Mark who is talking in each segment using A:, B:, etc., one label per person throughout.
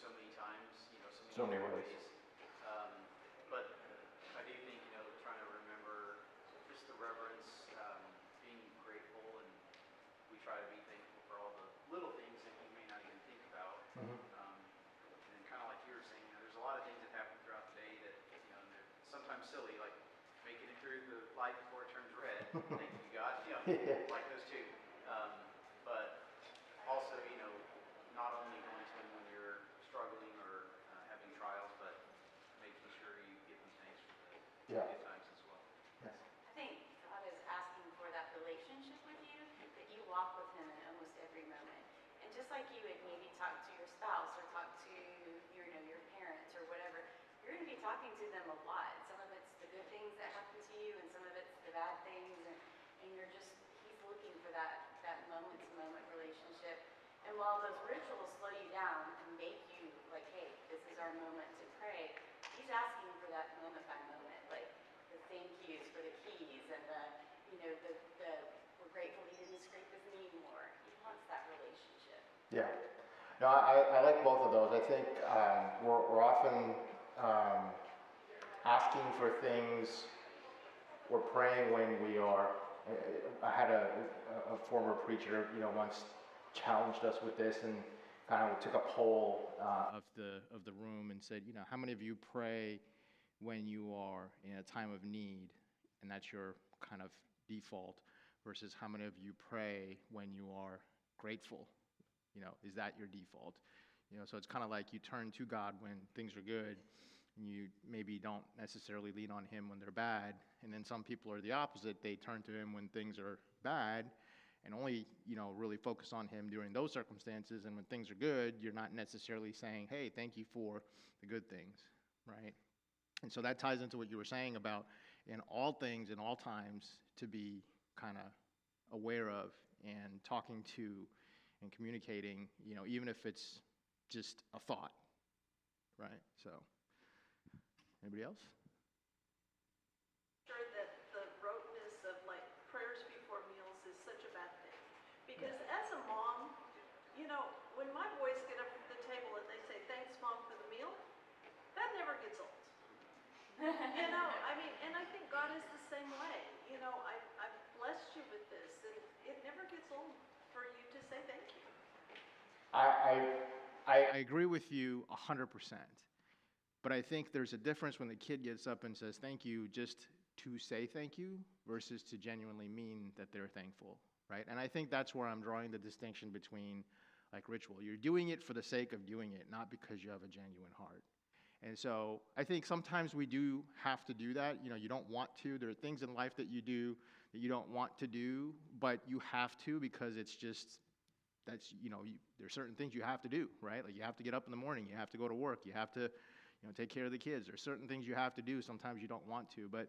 A: so many times, so
B: So
A: many
B: many
A: different
B: ways.
A: ways. Um, but I do think, trying to remember just the reverence, being grateful, and we try to be thankful for all the little things that you may not even think about.
B: Mm-hmm.
A: And then kind of like you were saying, there's a lot of things that happen throughout the day that, and they're sometimes silly, like making it through the light before it turns red. Thank you, God.
B: Yeah.
A: Like those two. But also, not only going to Him when you're struggling or having trials, but making sure you give Him thanks for the
B: Yeah.
A: good times as well.
B: Yes.
C: I think God is asking for that relationship with you, that you walk with Him in almost every moment. And just like you would maybe talk to your spouse or talk to your parents or whatever, you're going to be talking to them a lot. Some of it's the good things that happen to you, and some of it's the bad things, and He's looking for that moment-to-moment relationship. And while those rituals slow you down and make you like, hey, this is our moment to pray, He's asking for that moment by moment, like the thank yous for the keys and we're grateful He didn't scrape His knee more. He wants that relationship.
B: Yeah. No, I like both of those. I think we're often asking for things. We're praying when we are. I had a former preacher, once challenged us with this and kind of took a poll of the room and said, how many of you pray when you are in a time of need, and that's your kind of default, versus how many of you pray when you are grateful? Is that your default? So it's kind of like you turn to God when things are good, and you maybe don't necessarily lean on Him when they're bad. And then some people are the opposite. They turn to Him when things are bad and only, really focus on Him during those circumstances. And when things are good, you're not necessarily saying, hey, thank you for the good things, right? And so that ties into what you were saying about in all things, in all times, to be kind of aware of and talking to and communicating, even if it's just a thought, right? So, anybody else?
D: Sure that the roteness of like prayers before meals is such a bad thing. Because as a mom, when my boys get up at the table and they say, thanks, Mom, for the meal, that never gets old. And I think God is the same way. I've blessed you with this, and it never gets old for you to say thank you.
E: I agree with you 100%. But I think there's a difference when the kid gets up and says thank you just to say thank you versus to genuinely mean that they're thankful, right? And I think that's where I'm drawing the distinction between like ritual. You're doing it for the sake of doing it, not because you have a genuine heart. And so I think sometimes we do have to do that. You don't want to. There are things in life that you do that you don't want to do, but you have to because it's just, there's certain things you have to do, right? Like you have to get up in the morning, you have to go to work, you have to, take care of the kids. There's certain things you have to do. Sometimes you don't want to, but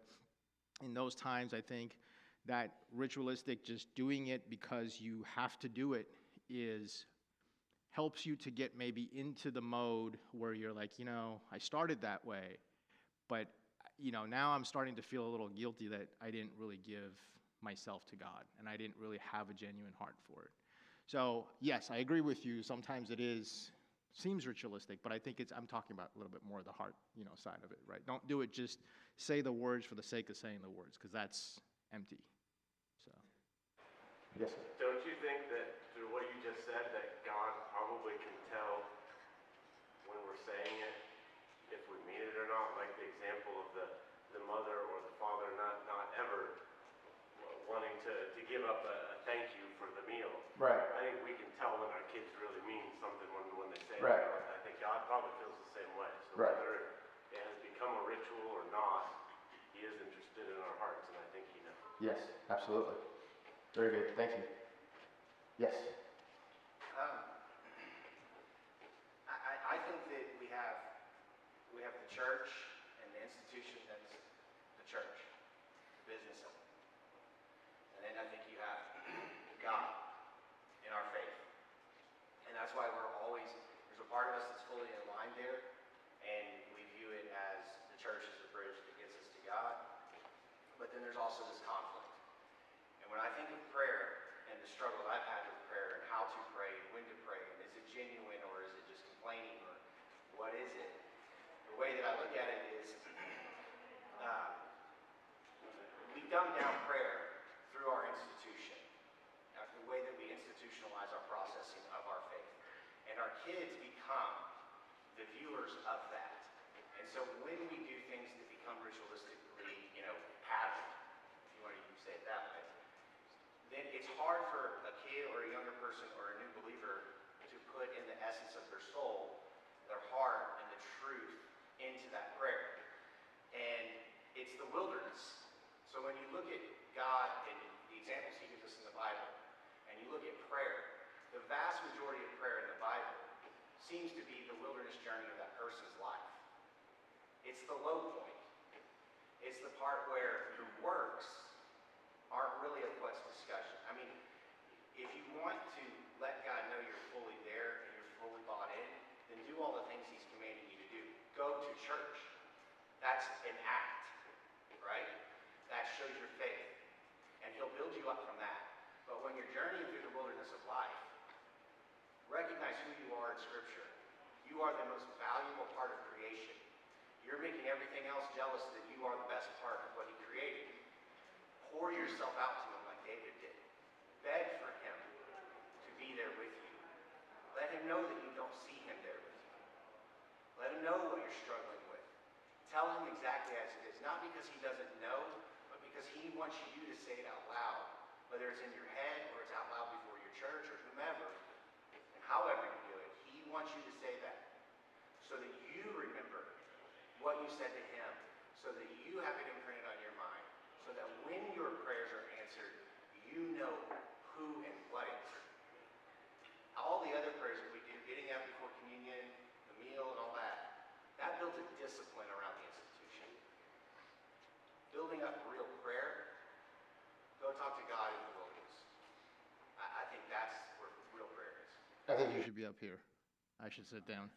E: in those times, I think that ritualistic, just doing it because you have to do it helps you to get maybe into the mode where you're like, I started that way, but, now I'm starting to feel a little guilty that I didn't really give myself to God, and I didn't really have a genuine heart for it. So, yes, I agree with you. Sometimes it seems ritualistic, but I think I'm talking about a little bit more of the heart, side of it, right? Don't do it just say the words for the sake of saying the words, because that's empty. So.
B: Yes, sir.
F: Don't you think that through what you just said, that God probably can tell when we're saying it, if we mean it or not? Like the example of the mother or the father not ever wanting to give up a thank you for the meal.
B: Right.
F: I think we can tell when our kids really mean something when they say
B: Right.
F: it. I think God probably feels the same way. So
B: Right.
F: whether it has become a ritual or not, He is interested in our hearts, and I think He knows.
B: Yes, absolutely. Very good. Thank you. Yes.
G: I think that we have the church and the institution that's the church, the business of it. And then I think you have God in our faith. And that's why there's a part of us that's fully in line there, and we view it as the church is the bridge that gets us to God. But then there's also this conflict. And when I think of prayer and the struggles I've had with prayer and how to pray and when to pray, and is it genuine or is it just complaining or look at it is, we dumb down prayer through our institution, the way that we institutionalize our processing of our faith. And our kids become the viewers of that. And so when we do things that become ritualistically, patterned, if you want to say it that way, then it's hard for a kid or a younger person or a new believer to put in the essence of their soul, their heart, and the truth into that prayer. And it's the wilderness. So when you look at God and the examples he gives us in the Bible, and you look at prayer, the vast majority of prayer in the Bible seems to be the wilderness journey of that person's life. It's the low point. It's the part where the works aren't really of what's discussion. I mean, if you want to let God know you're fully there and you're fully bought in, then do all the things he's commanding you to do. Go to church. That's an act, right? That shows your faith. And he'll build you up from that. But when you're journeying through the wilderness of life, recognize who you are in Scripture. You are the most valuable part of creation. You're making everything else jealous that you are the best part of what he created. Pour yourself out to him like David did. Beg for him to be there with you. Let him know that you don't see him there with you. Let him know what you're struggling with. Tell him exactly as it is. Not because he doesn't know, but because he wants you to say it out loud. Whether it's in your head or it's out loud before your church or whomever. And however you do it, he wants you to say that. So that you remember what you said to him. So that you have it imprinted on your mind. So that when your prayers are answered, you know who and what answered. All the other prayers that we do, getting up before communion, the meal and all that, that builds a discipline around the institution. Building up real prayer, go talk to God in the wilderness. I think that's where real prayer is.
E: I think you should be up here. I should sit down.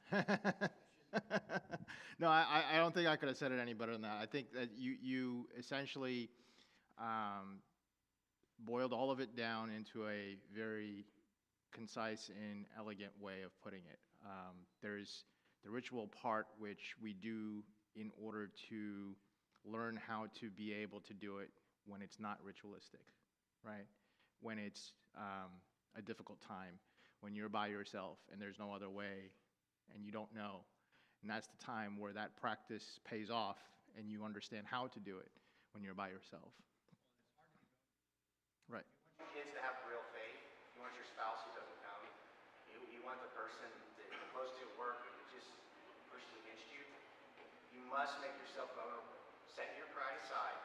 E: No, I don't think I could have said it any better than that. I think that you essentially boiled all of it down into a very concise and elegant way of putting it. There's the ritual part, which we do in order to learn how to be able to do it when it's not ritualistic, right? When it's a difficult time, when you're by yourself and there's no other way and you don't know. And that's the time where that practice pays off and you understand how to do it when you're by yourself. Right.
G: You want your kids to have real faith. You want your spouse who doesn't know. You want the person that you're close to at work who just pushes against you. You must make yourself vulnerable. Set your pride aside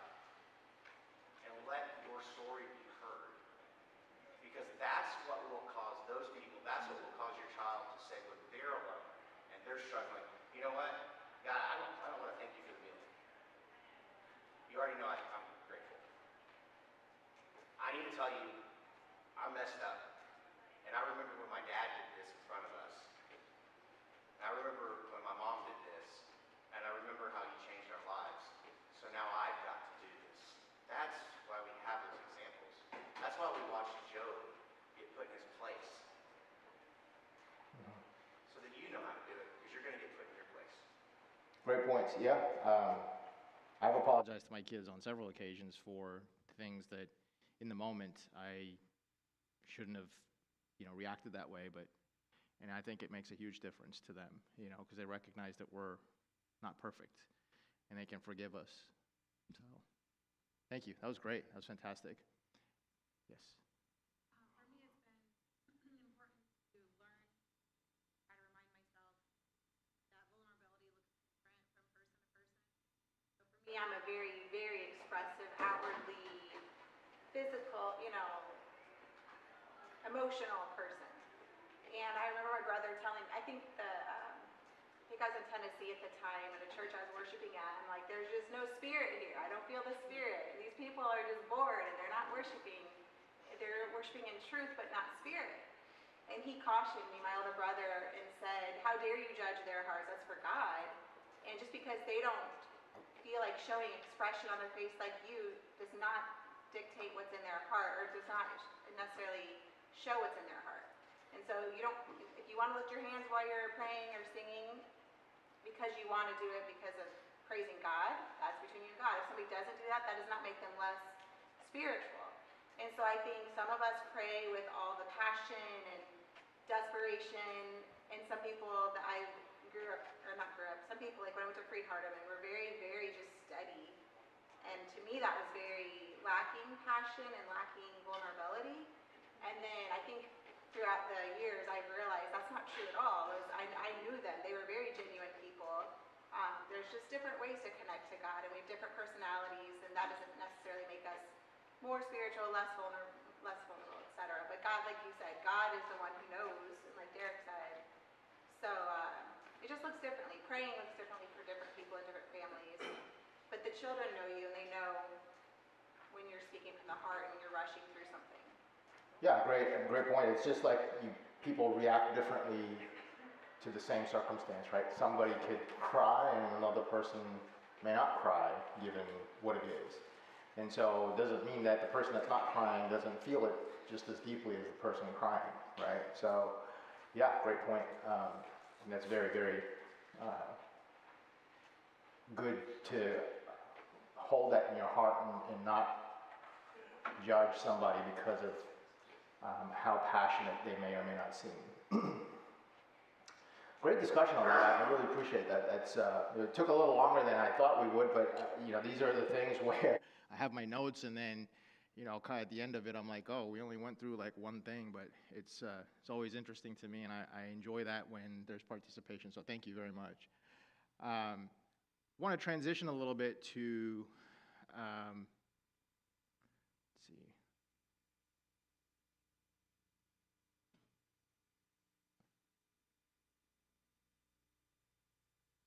G: and let your story be heard. Because that's what will cause those people, that's what will cause your child to say when they're alone and they're struggling, you know what? God, I don't want to thank you for the meal. You already know I'm grateful. I need to tell you, I messed up. And I remember when my dad did this in front of us. And I remember when my mom did this. And I remember how you changed our lives. So now I've got to do this. That's why we have those examples. That's why we watch Job get put in his place. So that you know how to do it, because you're going to get put in your place.
B: Great points. Yeah. I've apologized
E: To my kids on several occasions for things that in the moment I shouldn't have, reacted that way, and I think it makes a huge difference to them, because they recognize that we're not perfect and they can forgive us. So, thank you. That was great. That was fantastic. Yes.
H: For me, it's been important to learn how to remind myself that vulnerability looks different from person to person. So for me, I'm a very, very expressive, outwardly physical, emotional person. And I remember my brother telling me, I think I was in Tennessee at the time at a church I was worshiping at. I'm like, there's just no spirit here. I don't feel the spirit. And these people are just bored and they're not worshiping. They're worshiping in truth but not spirit. And he cautioned me, my older brother, and said, how dare you judge their hearts? That's for God. And just because they don't feel like showing expression on their face like you does not dictate what's in their heart, or does not necessarily show what's in their heart. And so if you want to lift your hands while you're praying or singing, because you want to do it because of praising God, that's between you and God. If somebody doesn't do that, that does not make them less spiritual. And so I think some of us pray with all the passion and desperation, and some people that I grew up, or not grew up, some people, like when I went to Freed Hardeman, were very, very just steady. And to me, that was very lacking passion and lacking vulnerability. And then I think throughout the years, I've realized that's not true at all. I knew them. They were very genuine people. There's just different ways to connect to God, and we have different personalities, and that doesn't necessarily make us more spiritual, less vulnerable, etc. But God, like you said, God is the one who knows, and like Derek said. So it just looks differently. Praying looks differently for different people in different families. But the children know you, and they know when you're speaking from the heart and you're rushing through something.
B: Yeah, great point. It's just like people react differently to the same circumstance, right? Somebody could cry and another person may not cry, given what it is. And so it doesn't mean that the person that's not crying doesn't feel it just as deeply as the person crying, right? So, yeah, great point. And that's very, very good to hold that in your heart and not judge somebody because of how passionate they may or may not seem. Great discussion on that. I really appreciate that. It took a little longer than I thought we would, but these are the things where
E: I have my notes, and then, kind of at the end of it, I'm like, oh, we only went through like one thing, but it's always interesting to me, and I enjoy that when there's participation. So thank you very much. Want to transition a little bit to, let's see.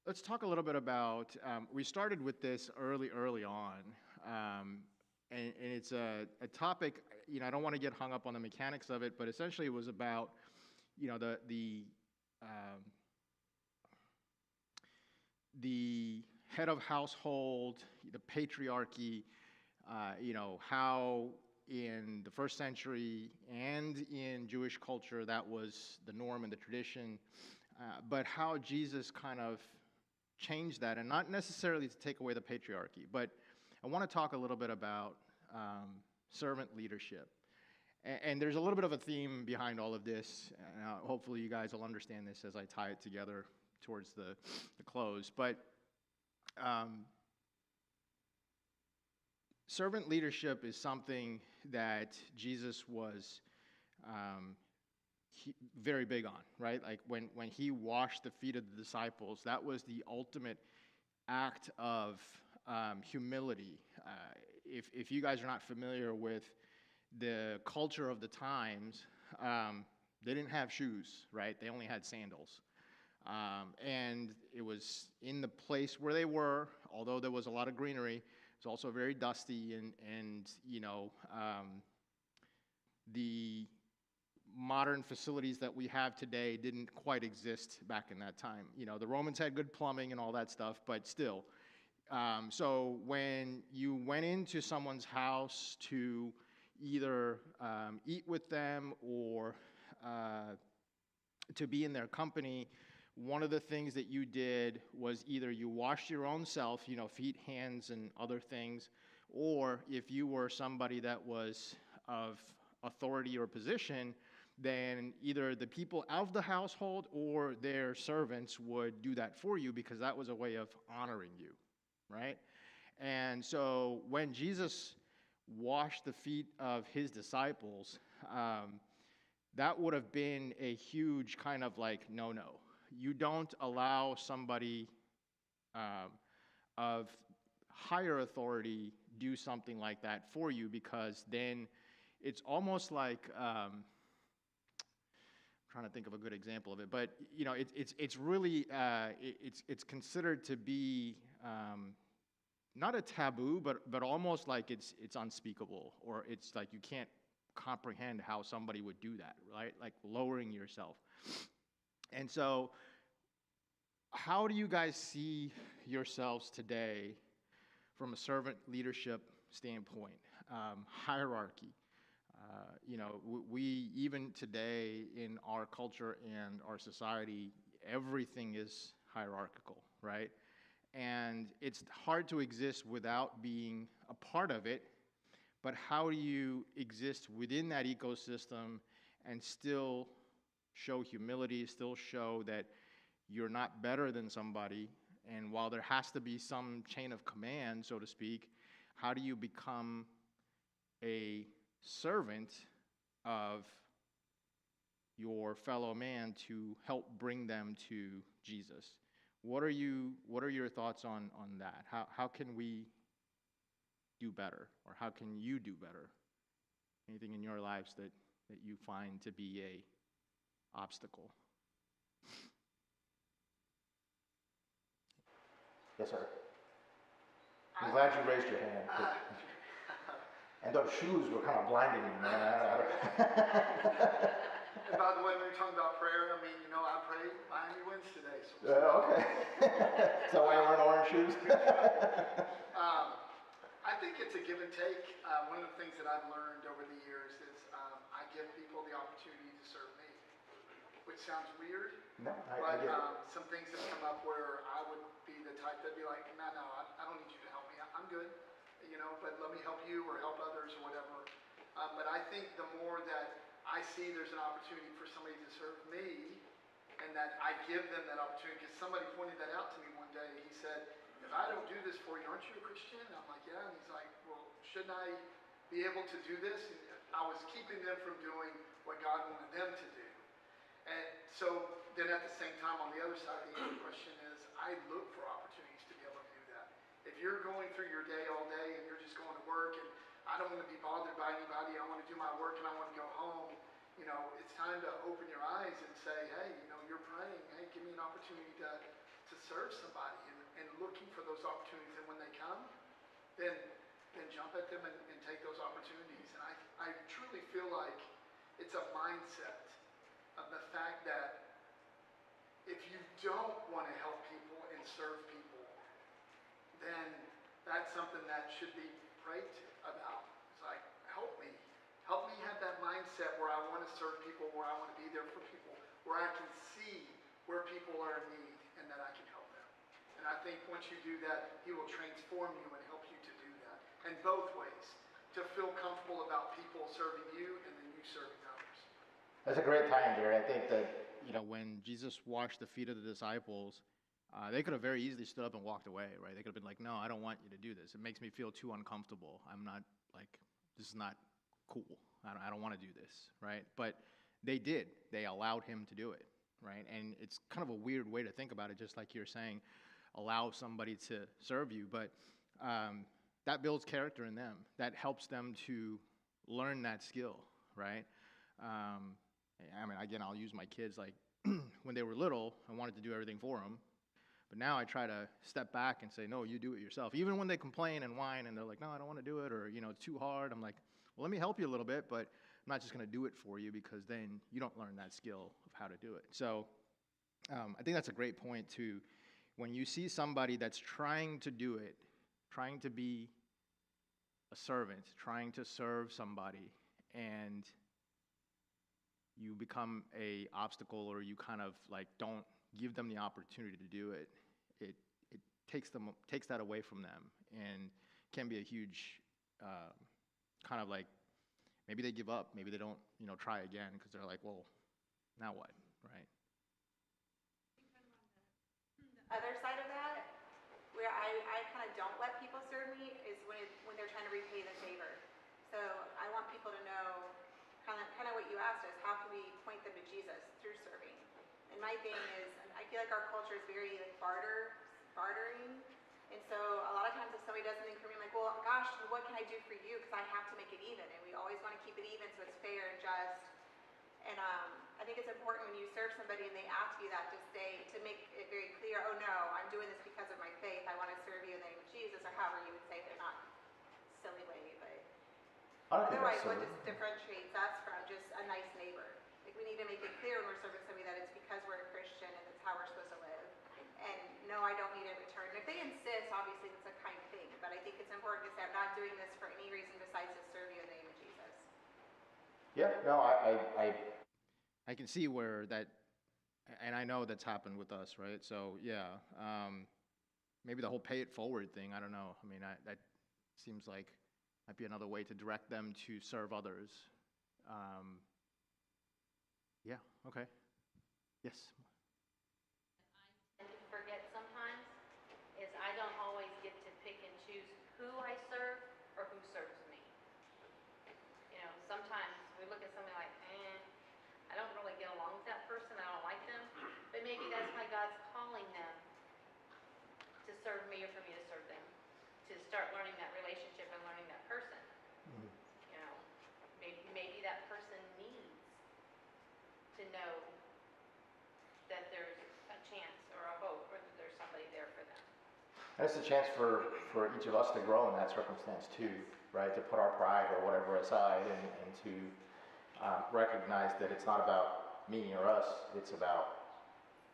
E: Let's talk a little bit about, we started with this early on, and it's a topic, I don't want to get hung up on the mechanics of it, but essentially it was about, the head of household, the patriarchy, how in the first century and in Jewish culture that was the norm and the tradition, but how Jesus kind of changed that, and not necessarily to take away the patriarchy, but I want to talk a little bit about servant leadership. And there's a little bit of a theme behind all of this. Hopefully you guys will understand this as I tie it together towards the close. But servant leadership is something that Jesus was very big on, right? Like when he washed the feet of the disciples, that was the ultimate act of humility. If you guys are not familiar with the culture of the times, they didn't have shoes, right? They only had sandals. And it was in the place where they were, although there was a lot of greenery, it was also very dusty, and the modern facilities that we have today didn't quite exist back in that time. The Romans had good plumbing and all that stuff, but still. So when you went into someone's house to either eat with them or to be in their company, one of the things that you did was either you washed your own self, feet, hands, and other things, or if you were somebody that was of authority or position, then either the people of the household or their servants would do that for you, because that was a way of honoring you, right? And so when Jesus washed the feet of his disciples, that would have been a huge kind of like no-no. You don't allow somebody of higher authority do something like that for you, because then it's almost like, I'm trying to think of a good example of it, but it's really it's considered to be not a taboo, but almost like it's unspeakable, or it's like you can't comprehend how somebody would do that, right? Like lowering yourself. And so, how do you guys see yourselves today from a servant leadership standpoint? Hierarchy. We even today in our culture and our society, everything is hierarchical, right? And it's hard to exist without being a part of it, but how do you exist within that ecosystem and still show humility, still show that you're not better than somebody, and while there has to be some chain of command, so to speak, how do you become a servant of your fellow man to help bring them to Jesus? What are your thoughts on that? How can we do better, or how can you do better? Anything in your lives that you find to be a obstacle?
B: Yes, sir. I'm glad you raised your hand. And those shoes were kind of blinding me, man.
I: And by the way, when you're talking about prayer, I mean, you know, I prayed Miami wins today. So
B: Okay. So why you wearing orange shoes?
I: I think it's a give and take. One of the things that I've learned over the years is I give people the opportunity to serve me, which sounds weird.
B: No, I
I: But
B: get it.
I: some things have come up where I would be the type that'd be like, no, I don't need you to help me. I'm good, you know, but let me help you or help others or whatever. But I think the more that I see there's an opportunity for somebody to serve me, and that I give them that opportunity, because somebody pointed that out to me one day. He said, if I don't do this for you, aren't you a Christian? And I'm like, yeah. And he's like, well, shouldn't I be able to do this? And I was keeping them from doing what God wanted them to do. And so then at the same time, on the other side of the question is, I look for opportunities to be able to do that. If you're going through your day all day and you're just going to work and I don't want to be bothered by anybody, I want to do my work and I want to go home, you know, it's time to open your eyes and say, hey, you know, you're praying, hey, give me an opportunity to serve somebody, and looking for those opportunities. And when they come, then jump at them and take those opportunities. And I truly feel like it's a mindset of the fact that if you don't want to help people and serve people, then that's something that should be prayed about. It's like, help me have that mindset where I want to serve people, where I want to be there for people, where I can see where people are in need and that I can help them. And I think once you do that, He will transform you and help you to do that. And both ways, to feel comfortable about people serving you and then you serving others.
B: That's a great time, Gary. I think that,
E: When Jesus washed the feet of the disciples, they could have very easily stood up and walked away, right? They could have been like, no, I don't want you to do this. It makes me feel too uncomfortable. I'm not, this is not cool. I don't want to do this, right? But they did. They allowed him to do it, right? And it's kind of a weird way to think about it, just like you're saying, allow somebody to serve you. But that builds character in them. That helps them to learn that skill, right? Again, I'll use my kids, when they were little, I wanted to do everything for them. But now I try to step back and say, no, you do it yourself. Even when they complain and whine and they're like, no, I don't want to do it, or, it's too hard. I'm like, well, let me help you a little bit, but I'm not just going to do it for you, because then you don't learn that skill of how to do it. So I think that's a great point too. When you see somebody that's trying to do it, trying to be a servant, trying to serve somebody, and you become a obstacle, or you kind of don't give them the opportunity to do it, it takes that away from them, and can be a huge kind of maybe they give up, maybe they don't try again, because they're like, well, now what, right?
H: The other side of that, where I kind of don't let people serve me, is when they're trying to repay the favor. So I want people to know kind of what you asked us, how can we point them to Jesus through serving? And my thing is, I feel like our culture is very bartering. And so a lot of times if somebody does something for me, I'm like, well, gosh, what can I do for you? Because I have to make it even. And we always want to keep it even so it's fair and just. And I think it's important when you serve somebody and they ask you that, to make it very clear, oh no, I'm doing this because of my faith. I want to serve you in the name of Jesus, or however you would say it, not silly way, but
B: I don't think
H: otherwise
B: that's
H: what
B: silly.
H: just differentiates us from just a nice neighbor? We need to make it clear when we're serving somebody that it's because we're a Christian and that's how we're supposed to live. And no, I don't need it returned. If they insist, obviously that's a kind thing, but I think it's important to say I'm not doing this for any reason besides to serve you in the name of Jesus.
B: Yeah, no,
E: I can see where that and I know that's happened with us, right? So, yeah, maybe the whole pay it forward thing, I don't know. I mean, that seems like might be another way to direct them to serve others. Yeah, okay. Yes.
J: tend to forget sometimes is I don't always get to pick and choose who I serve or who serves me. You know, sometimes we look at something like, I don't really get along with that person, I don't like them, but maybe that's why God's calling them to serve me or for me to serve them, to start learning that relationship and learning that person. You know, maybe that person needs to know that there's a chance or a hope or that there's somebody there for them.
B: And it's a chance for each of us to grow in that circumstance too, right? To put our pride or whatever aside and to recognize that it's not about me or us, it's about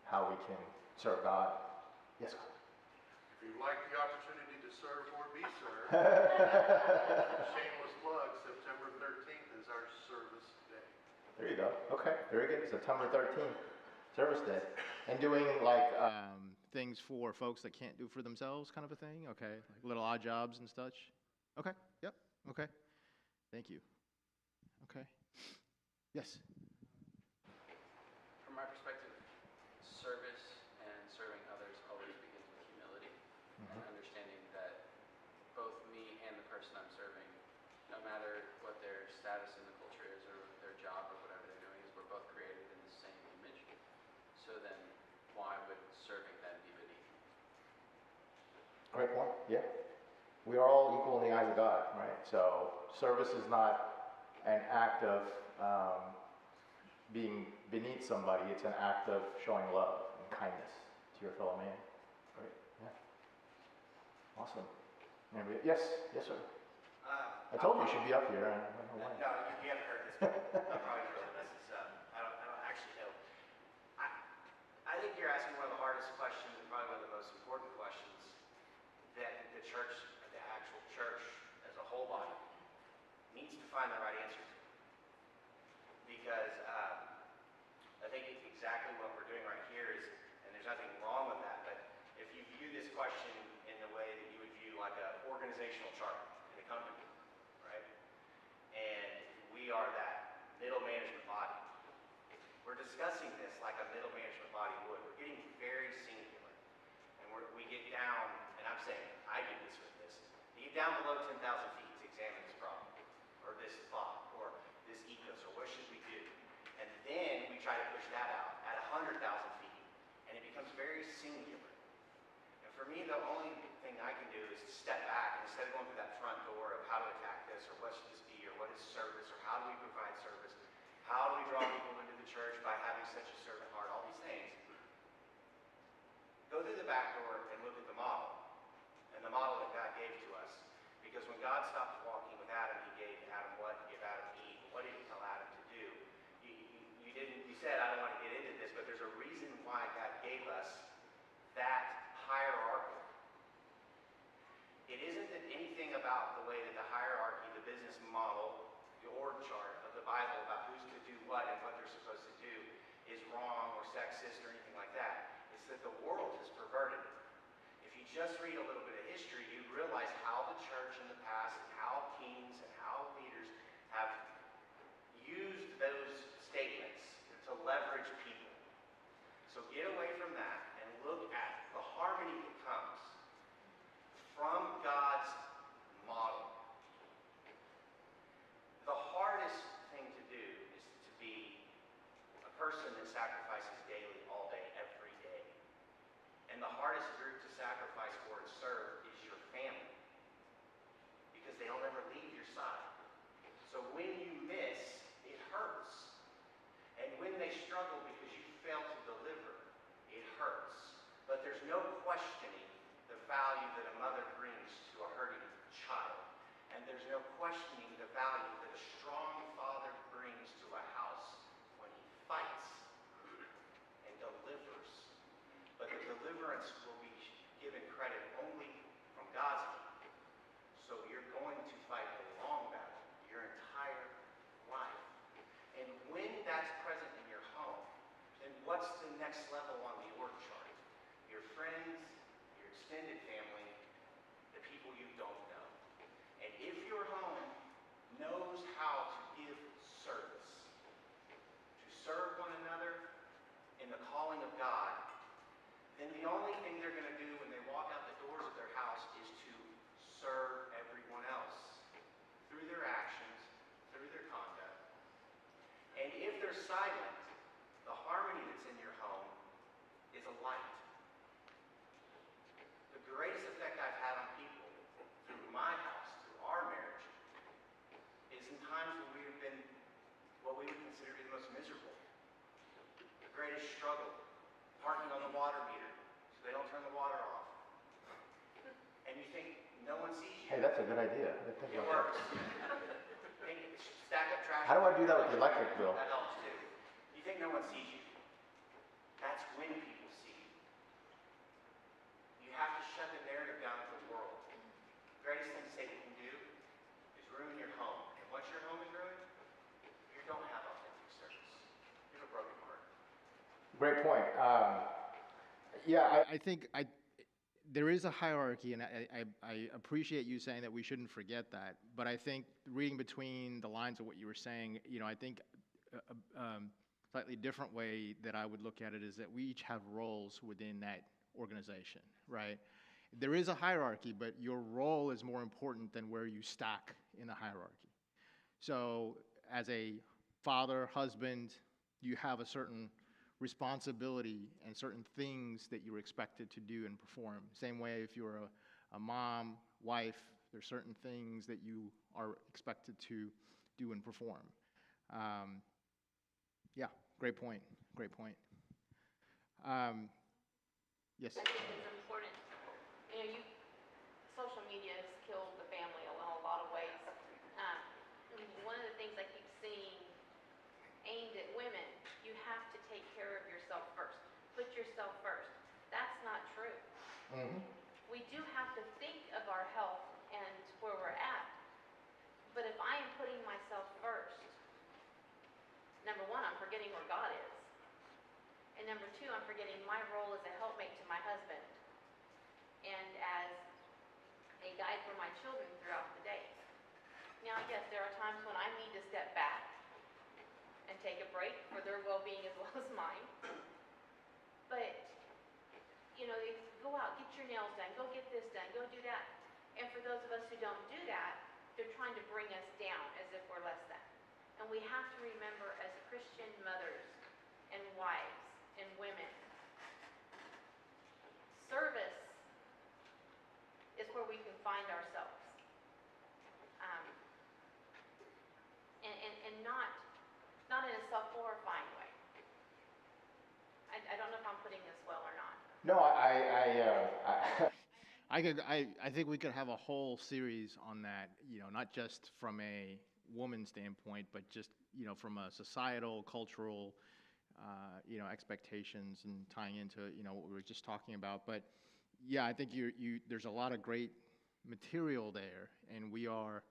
B: how we can serve God. Yes, God.
K: If you'd like the opportunity to serve or be served, shameless plug, September 13th is our service day.
B: There you go. Okay, very good. September 13th, service day. And doing like
E: Things for folks that can't do for themselves, kind of a thing? Okay, like little odd jobs and such? Okay, yep, okay. Thank you. Okay. Yes?
A: From my perspective, service and serving others always begins with humility and understanding that both me and the person I'm serving, no matter what their status in the culture is or their job or whatever they're doing, is we're both created in the same image. So then why would serving then be beneath me?
B: Great point. Yeah. We are all equal in the eyes of God, right? So service is not an act of being beneath somebody. It's an act of showing love and kindness to your fellow man. Great. Yeah. Awesome. Anybody? Yes. Yes, sir. I told you you should be up here. I don't know why.
G: No, you haven't heard this. I'm probably heard this. Is, I don't actually know. I think you're asking one of the hardest questions and probably one of the most important questions that the church, the actual church as a whole body, needs to find the right answer to. Because I think exactly what we're doing right here is, and there's nothing wrong with that, but if you view this question in the way that you would view like an organizational chart in a company, right? And we are that middle management body. We're discussing this like a middle management body would. We're getting very singular. And we get down, and I'm saying, I do this with this. You get down below 10,000 feet to examine this problem, or this thought, or this ethos, or what should we do? And then we try to push that out at 100,000 feet, and it becomes very singular. And for me, the only thing I can do is to step back, and instead of going through that front door of how to attack this, or what should this be, or what is service, or how do we provide service, how do we draw people into the church by having such a servant heart, all these things. Go through the back door and look at the model, and the model that God gave to us. Because when God stopped walking with Adam, he gave Adam what? He gave Adam Eve. What did he tell Adam to do? You said, I don't want to get into this, but there's a reason why God gave us that hierarchy. It isn't that anything about the way that the hierarchy, the business model, the org chart of the Bible about who's to do what and what they're supposed to do is wrong or sexist or anything like that. It's that the world has perverted it. If you just read a little bit of history, you realize how the church in the past and how kings and how leaders have used those statements to leverage people. So get away from that and look at the harmony that comes from God's model. The hardest thing to do is to be a person that sacrifices daily, all day, every day. And the hardest group to sacrifice for and serve is your family. Because they'll never leave your side. So when you miss, it hurts. And when they struggle because you fail to deliver, it hurts. But there's no questioning the value that a mother brings to a hurting child. And there's no questioning the value that a strong father brings to a house when he fights and delivers. But the deliverance will be given credit only from God's hand. So you're going to fight a long battle your entire life. And when that's present in your home, then what's the next the only thing they're going to do when they walk out the doors of their house is to serve everyone else through their actions, through their conduct. And if they're silent, the harmony that's in your home is a light. The greatest effect I've had on people through my house, through our marriage, is in times when we have been what we would consider to be the most miserable. The greatest struggle, parking on the water meter so they don't turn the water off. And you think no one sees you.
B: Hey, that's a good idea. I didn't think
G: It
B: about
G: works. Stack up trash.
B: How do I do that with the electric bill?
G: That helps too. You think no one sees you. That's when people see you. You have to shut the narrative down of the world. The greatest thing Satan can do is ruin your home. And once your home is ruined, you don't have authentic service. You have a broken heart.
B: Great point.
E: I think there is a hierarchy, and I appreciate you saying that we shouldn't forget that. But I think reading between the lines of what you were saying, I think slightly different way that I would look at it is that we each have roles within that organization, right? There is a hierarchy, but your role is more important than where you stack in the hierarchy. So as a father, husband, you have a certain responsibility and certain things that you're expected to do and perform. Same way if you're a mom, wife, there's certain things that you are expected to do and perform. Yeah, great point, great point. Yes?
J: I think it's important, social media has killed the family in a lot of ways. One of the things I keep seeing aimed at women, you have to take care of yourself first. Put yourself first. That's not true.
B: Mm-hmm.
J: We do have to think of our health and where we're at. But if I am putting myself first, number one, I'm forgetting where God is. And number two, I'm forgetting my role as a helpmate to my husband and as a guide for my children throughout the day. Now, yes, there are times when I need to step back and take a break for their well-being as well as mine. But, they go out, get your nails done, go get this done, go do that. And for those of us who don't do that, they're trying to bring us down as if we're less than. And we have to remember as Christian mothers and wives and women, service is where we can find ourselves. And not in a self-glorifying way. I don't know if I'm putting this well or not.
B: No,
E: I think we could have a whole series on that, not just from a woman's standpoint, but just, from a societal, cultural, expectations and tying into, what we were just talking about. But yeah, I think there's a lot of great material there, and we are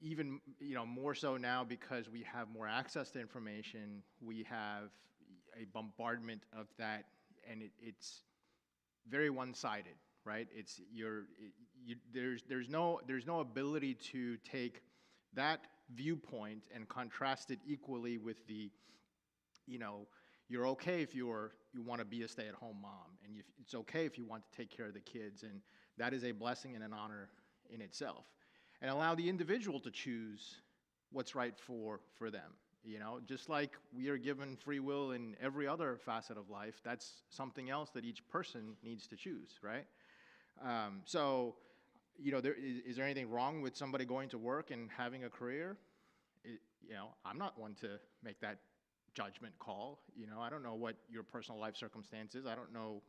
E: even, more so now because we have more access to information. We have a bombardment of that, and it's very one-sided, right? There's no ability to take that viewpoint and contrast it equally with the, you're okay if you want to be a stay-at-home mom, and it's okay if you want to take care of the kids, and that is a blessing and an honor in itself. And allow the individual to choose what's right for them. Just like we are given free will in every other facet of life, that's something else that each person needs to choose, right? So, is there anything wrong with somebody going to work and having a career? I'm not one to make that judgment call. I don't know what your personal life circumstances. I don't know,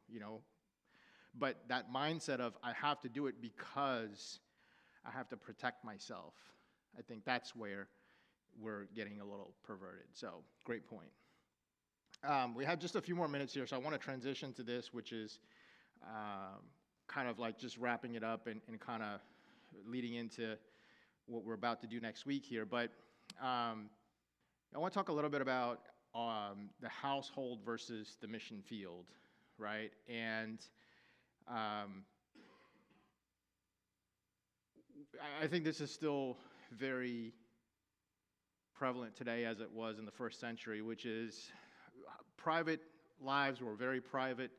E: but that mindset of I have to do it because I have to protect myself, I think that's where we're getting a little perverted. So, great point. We have just a few more minutes here, so I want to transition to this, which is kind of like just wrapping it up and kind of leading into what we're about to do next week here. But I want to talk a little bit about the household versus the mission field, right? And I think this is still very prevalent today as it was in the first century, which is private lives were very private.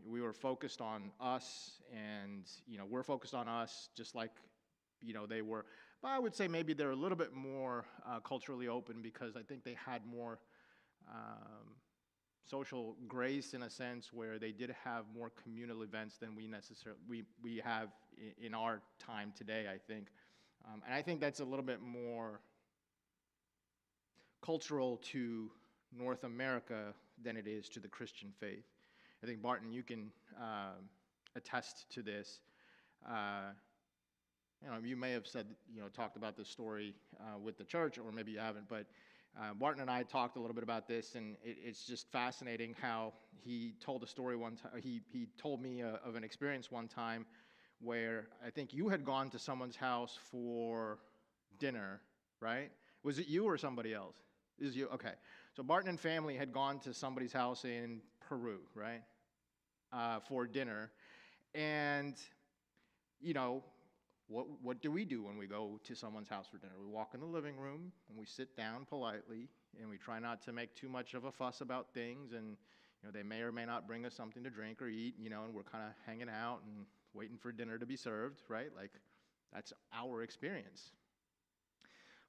E: We were focused on us, and, you know, we're focused on us just like, you know, they were. But I would say maybe they're a little bit more culturally open because I think they had more social grace in a sense where they did have more communal events than we necessarily, we have in our time today, I think. And I think that's a little bit more cultural to North America than it is to the Christian faith. I think, Barton, you can attest to this. You know, you may have said, you know, talked about this story with the church, or maybe you haven't, but Barton and I talked a little bit about this, and it's just fascinating how he told a story one time. He told me of an experience one time where I think you had gone to someone's house for dinner, right? Was it you or somebody else? It was you? Okay. So Barton and family had gone to somebody's house in Peru, right, for dinner. And, you know, what do we do when we go to someone's house for dinner? We walk in the living room, and we sit down politely, and we try not to make too much of a fuss about things. And, you know, they may or may not bring us something to drink or eat, you know, and we're kind of hanging out and waiting for dinner to be served, right? Like, that's our experience.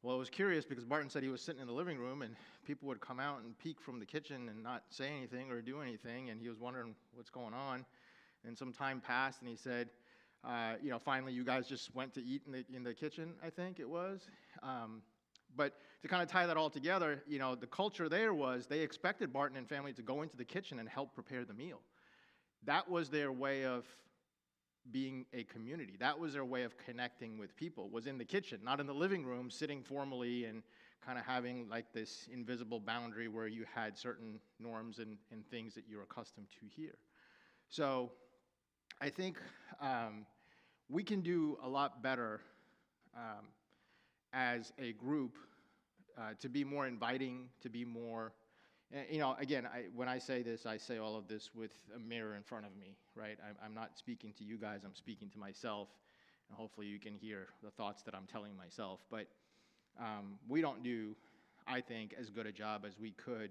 E: Well, I was curious because Barton said he was sitting in the living room and people would come out and peek from the kitchen and not say anything or do anything, and he was wondering what's going on. And some time passed, and he said, you know, finally you guys just went to eat in the kitchen, I think it was. But to kind of tie that all together, you know, the culture there was they expected Barton and family to go into the kitchen and help prepare the meal. That was their way of being a community. That was their way of connecting with people, was in the kitchen, not in the living room, sitting formally and kind of having like this invisible boundary where you had certain norms and things that you're accustomed to here. So I think we can do a lot better as a group to be more inviting, to be more, you know, again, when I say this, I say all of this with a mirror in front of me, right? I'm not speaking to you guys, I'm speaking to myself, and hopefully you can hear the thoughts that I'm telling myself. But we don't do, I think, as good a job as we could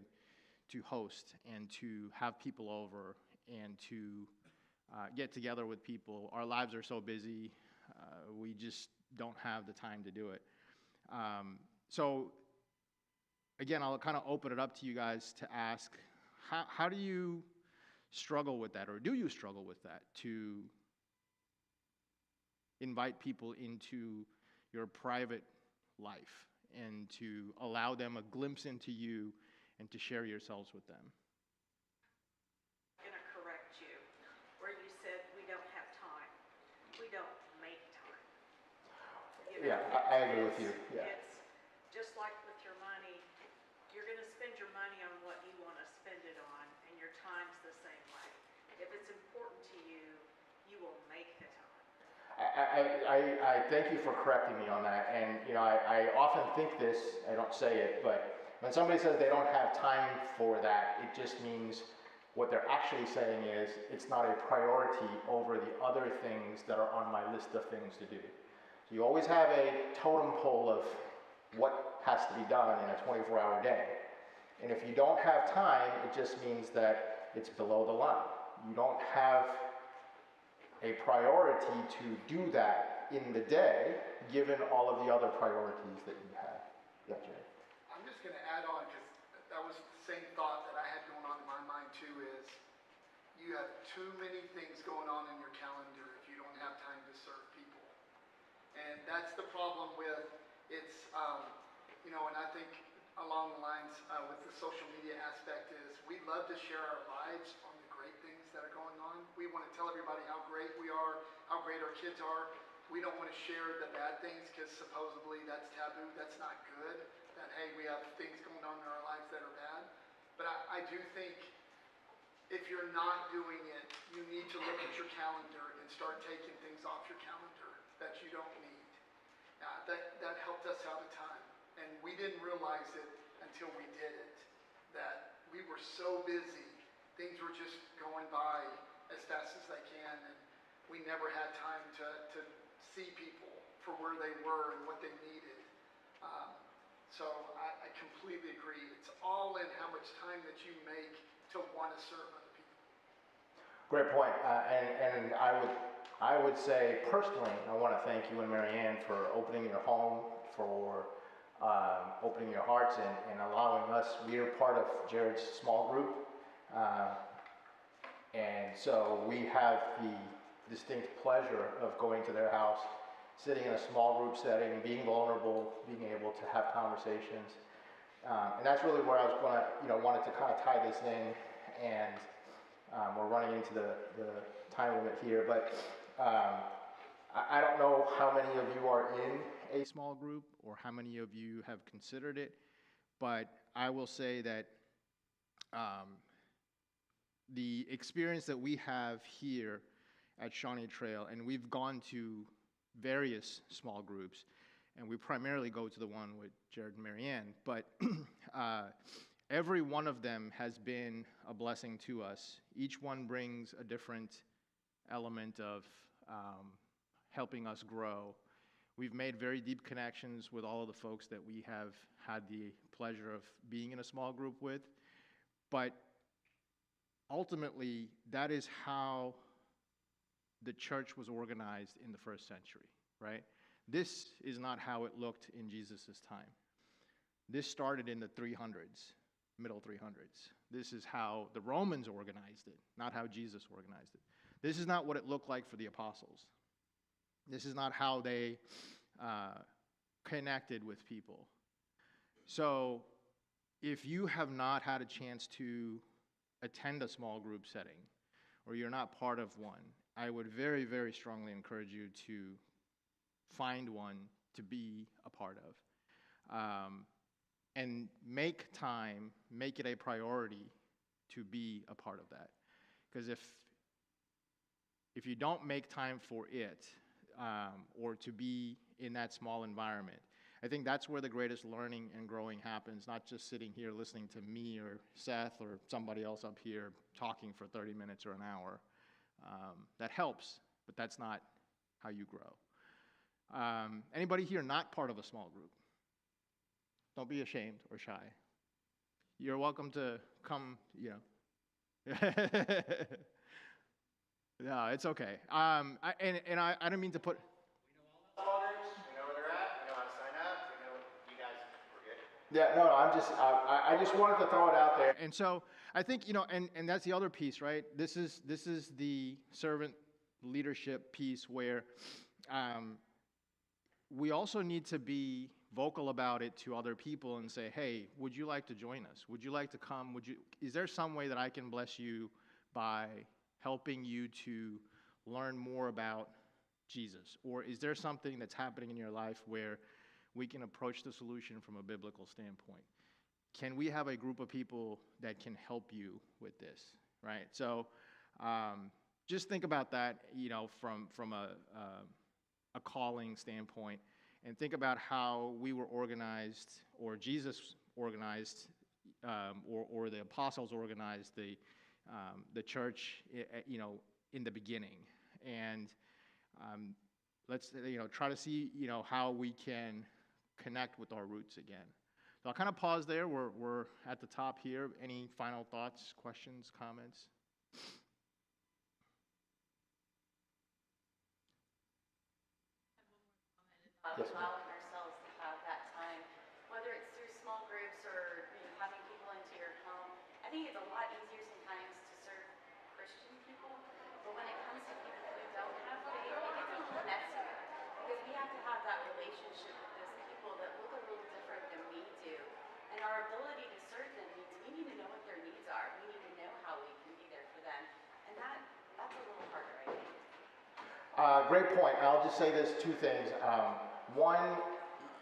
E: to host and to have people over and to get together with people. Our lives are so busy, we just don't have the time to do it. So again, I'll kind of open it up to you guys to ask, how do you struggle with that, or do you struggle with that, to invite people into your private life and to allow them a glimpse into you and to share yourselves with them?
D: I'm going to correct you, where you said we don't have time. We don't make time. You know,
B: Yeah, I agree with you, yeah.
D: It's just like with your money, you're going to spend your money on what you want to spend it on, and your time's the same way. If it's important to you, you will make the time.
B: I thank you for correcting me on that, and you know, I often think this, I don't say it, but when somebody says they don't have time for that, it just means what they're actually saying is it's not a priority over the other things that are on my list of things to do. So you always have a totem pole of what has to be done in a 24-hour day. And if you don't have time, it just means that it's below the line. You don't have a priority to do that in the day, given all of the other priorities that you have. Yeah, Jay.
I: I'm just going to add on, because that was the same thought that I had going on in my mind too, is you have too many things going on in your calendar if you don't have time to serve people. And that's the problem with it's, you know, and I think along the lines with the social media aspect is we love to share our lives on the great things that are going on. We want to tell everybody how great we are, how great our kids are. We don't want to share the bad things because supposedly that's taboo, that's not good, that hey, we have things going on in our lives that are bad. But I do think if you're not doing it, you need to look at your calendar and start taking things off your calendar that you don't need. That helped us out a ton. And we didn't realize it until we did it, that we were so busy, things were just going by as fast as they can, and we never had time to see people for where they were and what they needed. So I completely agree. It's all in how much time that you make to to want to serve other people.
B: Great point. And I would say personally, I want to thank you and Marianne for opening your home, for opening your hearts and allowing us. We are part of Jared's small group. And so we have the distinct pleasure of going to their house, sitting in a small group setting, being vulnerable, being able to have conversations. And that's really where I was going to, wanted to kind of tie this in. And we're running into the time limit here, but I don't know how many of you are in
E: a small group or how many of you have considered it, but I will say that the experience that we have here at Shawnee Trail, and we've gone to various small groups, and we primarily go to the one with Jared and Marianne, but every one of them has been a blessing to us. Each one brings a different element of helping us grow. We've made very deep connections with all of the folks that we have had the pleasure of being in a small group with, but ultimately, that is how the church was organized in the first century, right? This is not how it looked in Jesus' time. This started in the 300s, middle 300s. This is how the Romans organized it, not how Jesus organized it. This is not what it looked like for the apostles. This is not how they connected with people. So if you have not had a chance to attend a small group setting, or you're not part of one, I would very, very strongly encourage you to find one to be a part of. And make time, make it a priority to be a part of that. Because if you don't make time for it, or to be in that small environment, I think that's where the greatest learning and growing happens, not just sitting here listening to me or Seth or somebody else up here talking for 30 minutes or an hour. That helps, but that's not how you grow. Anybody here not part of a small group? Don't be ashamed or shy. You're welcome to come, No, it's okay. I don't mean to put...
G: We know all the followers, we know where they're at, we know how to sign up, we know you guys, we're good.
B: Yeah, no, I just wanted to throw it out there.
E: And so I think, and that's the other piece, right? This is the servant leadership piece where we also need to be vocal about it to other people and say, hey, would you like to join us? Would you like to come? Is there some way that I can bless you by helping you to learn more about Jesus? Or is there something that's happening in your life where we can approach the solution from a biblical standpoint? Can we have a group of people that can help you with this, right? So just think about that, from a calling standpoint, and think about how we were organized, or Jesus organized, or the apostles organized the church, in the beginning. And let's, try to see, how we can connect with our roots again. So I'll kind of pause there. We're at the top here. Any final thoughts, questions, comments?
B: Yes, ma'am.
C: Allowing ourselves to have that time, whether it's through small groups or having people into your home. I think it's a lot easier sometimes to serve Christian people, but when it comes to people who don't have faith, it gets a little messier because we have to have that relationship with those people that look a little different than we do. And our ability to serve them means we need to know what their needs are. We need to know how we can be there for them. And that's a little harder, I think.
B: Great point. I'll just say this, two things. One,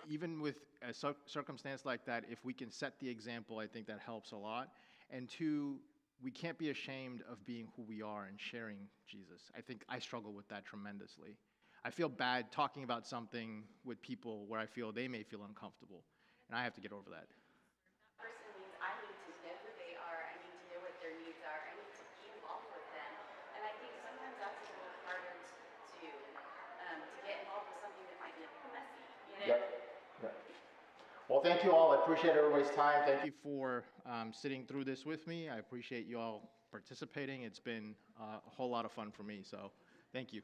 E: even with a circumstance like that, if we can set the example, I think that helps a lot. And two, we can't be ashamed of being who we are and sharing Jesus. I think I struggle with that tremendously. I feel bad talking about something with people where I feel they may feel uncomfortable, and I have to get over that.
C: That person means I need to know who they are. I need to know what their needs are. I need to be involved with them. And I think sometimes that's a little harder to get involved with something that might be a little messy,
B: Yep. Yep. Well, thank you all. I appreciate everybody's time.
E: Thank you for sitting through this with me. I appreciate you all participating. It's been a whole lot of fun for me, so thank you.